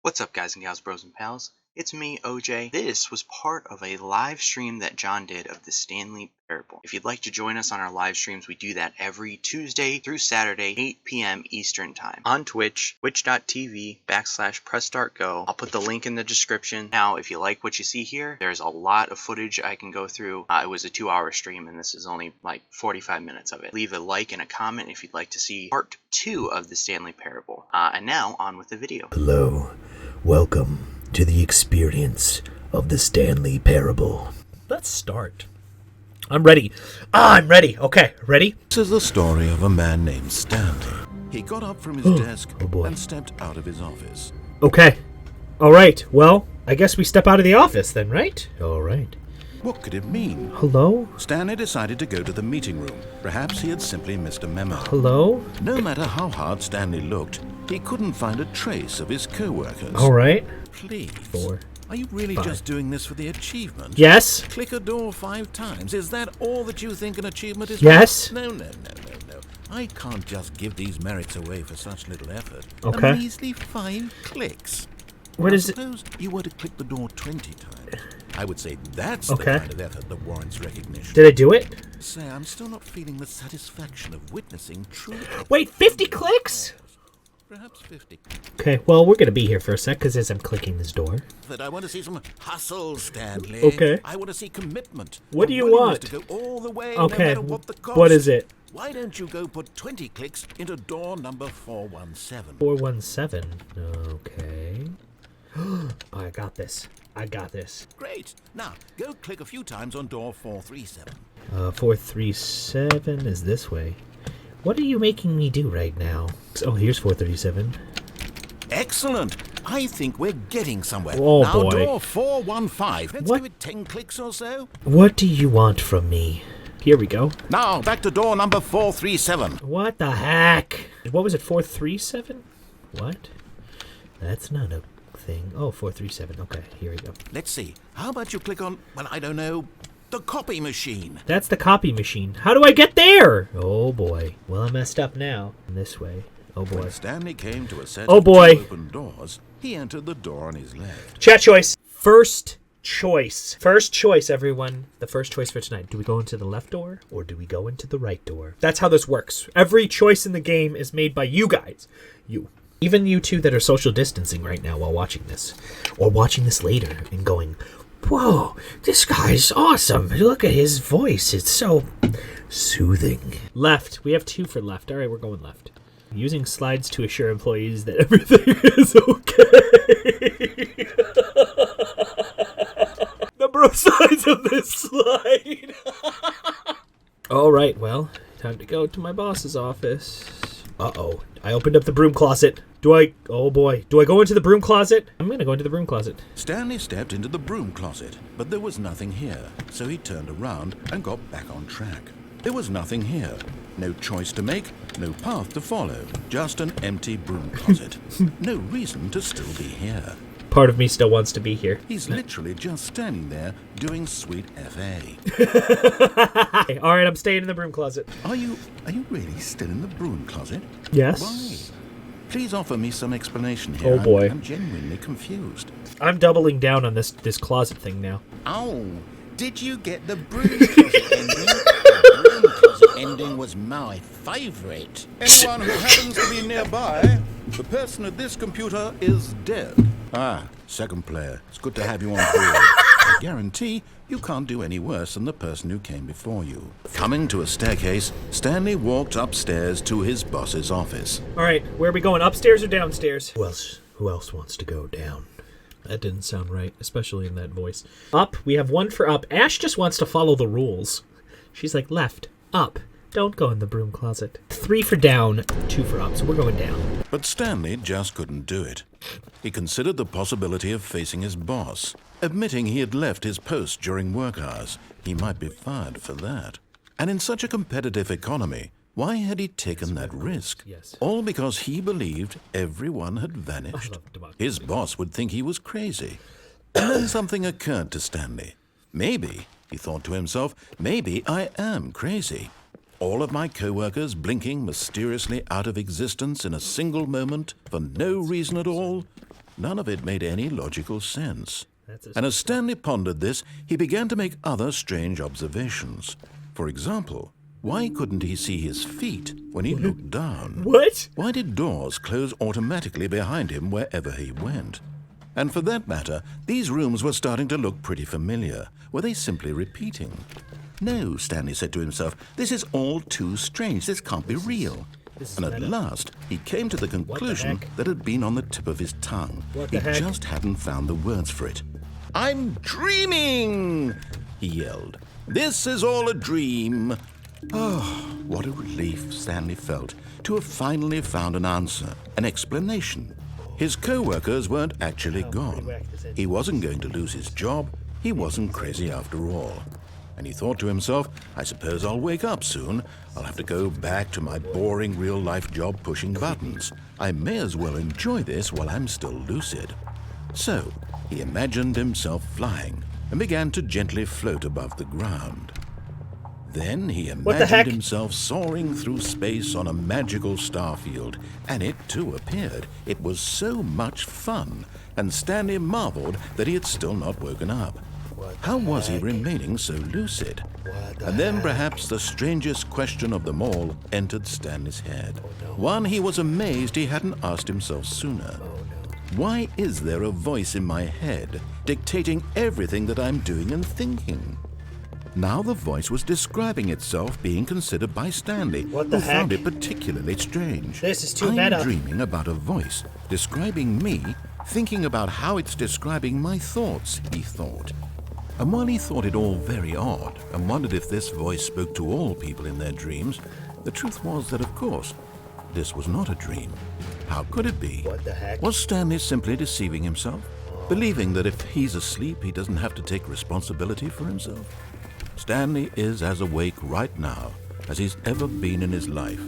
What's up, guys and gals, bros and pals? It's me, OJ. This was part of a live stream that John did of the Stanley Parable. If you'd like to join us on our live streams, we do that every Tuesday through Saturday, 8 p.m. Eastern Time. On Twitch, twitch.tv/pressstartgo. I'll put the link in the description. Now, if you like what you see here, there's a lot of footage I can go through. It was a 2-hour stream, and this is only like 45 minutes of it. Leave a like and a comment if you'd like to see part 2 of the Stanley Parable. And now, on with the video. Hello. Welcome to the experience of the Stanley Parable. Let's start. I'm ready. I'm ready. Okay, ready? This is the story of a man named Stanley. He got up from his desk and stepped out of his office. Okay. All right. Well, I guess we step out of the office then, right? All right. What could it mean? Hello? Stanley decided to go to the meeting room. Perhaps he had simply missed a memo. Hello? No matter how hard Stanley looked, he couldn't find a trace of his co-workers. All right. Please. 4. Are you really 5. just doing this for the achievement? Yes? Click a door 5 times. Is that all that you think an achievement is? Yes? No. I can't just give these merits away for such little effort. Okay. A measly 5 clicks. What is it? Suppose you were to click the door 20 times. I would say that's Okay. the kind of effort that warrants recognition. Did I do it? Say, I'm still not feeling the satisfaction of witnessing true... Wait, 50 clicks? Perhaps 50. Okay, well, we're going to be here for a sec, because as I'm clicking this door. But I want to see some hustle, Stanley. Okay. I want to see commitment. What do you willingness want? To go all the way, Okay, no matter what the cost. what is it? Why don't you go put 20 clicks into door number 417? 417. Okay. I got this. Great. Now, go click a few times on door 437. 437 is this way. What are you making me do right now? Oh, here's 437. Excellent. I think we're getting somewhere. Oh, now, boy. door 415. Let's What? give it 10 clicks or so. What do you want from me? Here we go. Now, back to door number 437. What the heck? What was it, 437? What? That's not a thing. Oh, 437. Okay, here we go. Let's see. How about you click on, well, I don't know, the copy machine? That's the copy machine. How do I get there? Oh, boy. Well, I messed up now. This way. Oh, boy. When Stanley came to a set Oh, of boy. 2 open doors, he entered the door on his left. Chat choice. First choice. First choice, everyone. The first choice for tonight. Do we go into the left door or do we go into the right door? That's how this works. Every choice in the game is made by you guys. You. Even you two that are social distancing right now while watching this. Or watching this later and going, whoa, this guy's awesome. Look at his voice. It's so soothing. Left. We have 2 for left. All right, we're going left. Using slides to assure employees that everything is okay. Number of sides of this slide. All right, well, time to go to my boss's office. Uh-oh. I opened up the broom closet. Oh boy. Do I go into the broom closet? I'm gonna go into the broom closet. Stanley stepped into the broom closet, but there was nothing here, so he turned around and got back on track. There was nothing here. No choice to make, no path to follow, just an empty broom closet. No reason to still be here. Part of me still wants to be here. He's literally just standing there doing sweet FA. All right, I'm staying in the broom closet. Are you really still in the broom closet? Yes. Why? Please offer me some explanation here. Oh, boy. I'm genuinely confused. I'm doubling down on this closet thing now. Oh, did you get the broom closet ending? The broom closet ending was my favourite. Anyone who happens to be nearby, the person at this computer is dead. Ah, second player. It's good to have you on board. I guarantee you can't do any worse than the person who came before you. Coming to a staircase, Stanley walked upstairs to his boss's office. All right, where are we going, upstairs or downstairs? Who else wants to go down? That didn't sound right, especially in that voice. Up, we have 1 for up. Ash just wants to follow the rules. She's like, left, up, don't go in the broom closet. 3 for down, 2 for up, so we're going down. But Stanley just couldn't do it. He considered the possibility of facing his boss. Admitting he had left his post during work hours, he might be fired for that. And in such a competitive economy, why had he taken that risk? Yes. All because he believed everyone had vanished. His boss would think he was crazy. And then something occurred to Stanley. Maybe, he thought to himself, maybe I am crazy. All of my co-workers blinking mysteriously out of existence in a single moment for no reason at all. None of it made any logical sense. That's a And as Stanley pondered this, he began to make other strange observations. For example, why couldn't he see his feet when he looked down? What? Why did doors close automatically behind him wherever he went? And for that matter, these rooms were starting to look pretty familiar. Were they simply repeating? No, Stanley said to himself, this is all too strange. This can't be real. This is And at meta. last, he came to the conclusion heck? that had been on the tip of his tongue. What He the heck? just hadn't found the words for it. I'm dreaming, he yelled. This is all a dream. Oh, what a relief Stanley felt to have finally found an answer, an explanation. His co-workers weren't actually gone. He wasn't going to lose his job. He wasn't crazy after all. And he thought to himself, I suppose I'll wake up soon. I'll have to go back to my boring real-life job pushing buttons. I may as well enjoy this while I'm still lucid. So, he imagined himself flying and began to gently float above the ground. Then he the imagined heck? himself soaring through space on a magical starfield, and it too appeared. It was so much fun, and Stanley marveled that he had still not woken up. How was he remaining so lucid? And then perhaps the strangest question of them all entered Stanley's head. One he was amazed he hadn't asked himself sooner. Why is there a voice in my head dictating everything that I'm doing and thinking? Now the voice was describing itself being considered by Stanley, What the who found heck? it particularly strange. This is too I'm meta. dreaming about a voice describing me, thinking about how it's describing my thoughts, he thought. And while he thought it all very odd and wondered if this voice spoke to all people in their dreams, the truth was that, of course, this was not a dream. How could it be? What the heck? Was Stanley simply deceiving himself, believing that if he's asleep, he doesn't have to take responsibility for himself? Stanley is as awake right now as he's ever been in his life.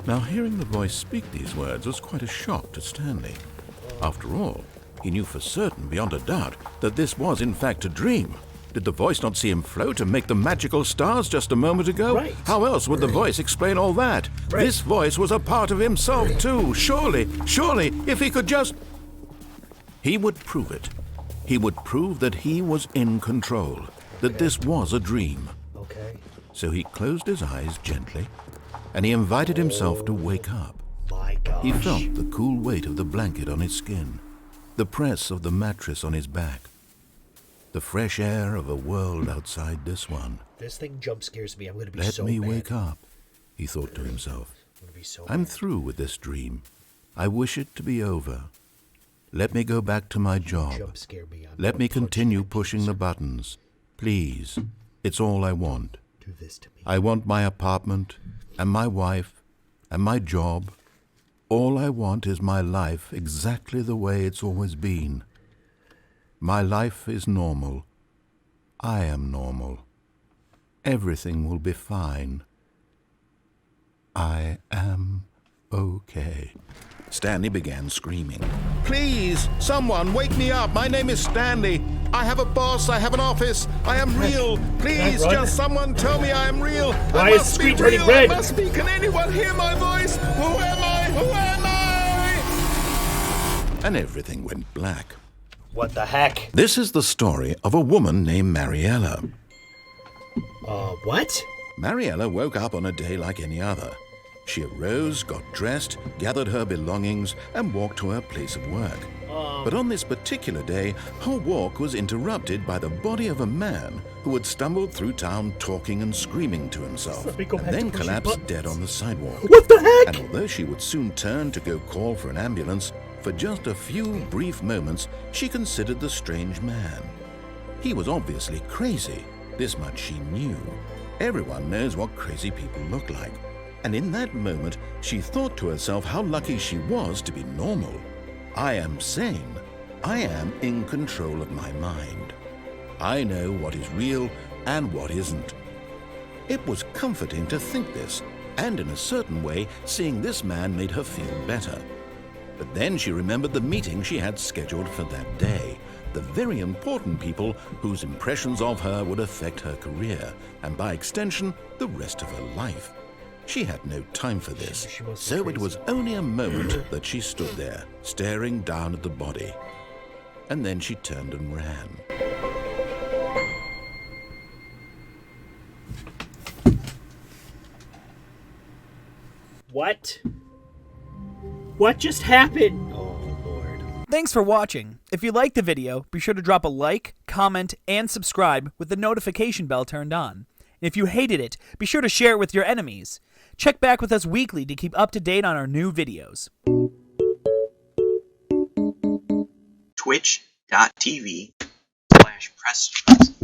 Now, hearing the voice speak these words was quite a shock to Stanley. After all, he knew for certain, beyond a doubt, that this was in fact a dream. Did the voice not see him float and make the magical stars just a moment ago? Right. How else would the voice explain all that? Right. This voice was a part of himself too. Surely, if he could just... He would prove it. He would prove that he was in control, that this was a dream. Okay. So he closed his eyes gently, and he invited himself to wake up. My gosh. He felt the cool weight of the blanket on his skin, the press of the mattress on his back, the fresh air of a world outside this one. This thing jump scares me. I'm going to be Let so me mad. wake up, he thought to himself. I'm gonna be so I'm mad. through with this dream. I wish it to be over. Let me go back to my job. Jump scare me. I'm Let gonna me punch continue you. pushing the buttons. Please, it's all I want. Do this to me. I want my apartment, and my wife, and my job. All I want is my life exactly the way it's always been. My life is normal. I am normal. Everything will be fine. I am okay. Stanley began screaming. Please, someone, wake me up. My name is Stanley. I have a boss. I have an office. I am real. Please, run? just someone tell me I am real. Why I is must screen be turning real. red? I must be. Can anyone hear my voice? Who am I? Who am I? And everything went black. What the heck? This is the story of a woman named Mariella. What? Mariella woke up on a day like any other. She arose, got dressed, gathered her belongings, and walked to her place of work. But on this particular day, her walk was interrupted by the body of a man who had stumbled through town talking and screaming to himself, Let me go and back to then pushing collapsed buttons. dead on the sidewalk. What the heck? And although she would soon turn to go call for an ambulance, for just a few brief moments, she considered the strange man. He was obviously crazy. This much she knew. Everyone knows what crazy people look like. And in that moment, she thought to herself how lucky she was to be normal. I am sane. I am in control of my mind. I know what is real and what isn't. It was comforting to think this, and in a certain way, seeing this man made her feel better. But then she remembered the meeting she had scheduled for that day, the very important people whose impressions of her would affect her career, and by extension, the rest of her life. She had no time for this, She must be so it crazy. was only a moment that she stood there, staring down at the body. And then she turned and ran. What? What just happened? Oh, Lord. Thanks for watching. If you liked the video, be sure to drop a like, comment, and subscribe with the notification bell turned on. And if you hated it, be sure to share it with your enemies. Check back with us weekly to keep up to date on our new videos. Twitch.tv/press